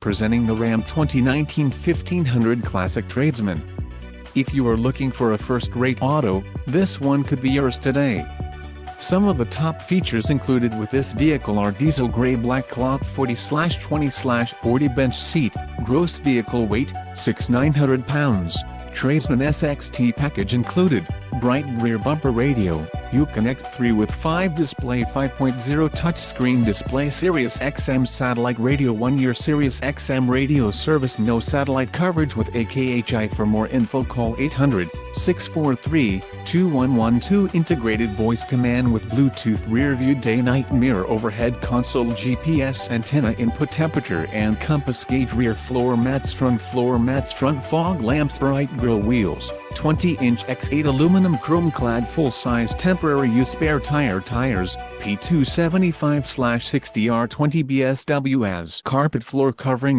presenting the Ram 2019 1500 Classic Tradesman. If you are looking for a first-rate auto, this one could be yours today. Some of the top features included with this vehicle are diesel gray black cloth 40/20/40 bench seat, gross vehicle weight, 6,900 pounds, Tradesman SXT package included, bright rear bumper radio, Uconnect 3 with 5 display 5.0 touchscreen display Sirius XM satellite radio 1-year Sirius XM radio service no satellite coverage with AKHI. For more info call 800-643-2112 integrated voice command with Bluetooth rear view day-night mirror overhead console GPS antenna input temperature and compass gauge rear floor mats front fog lamps bright grille wheels, 20-inch X8 aluminum chrome-clad full-size temporary use spare tires, P275/60R20 BSW as carpet floor covering.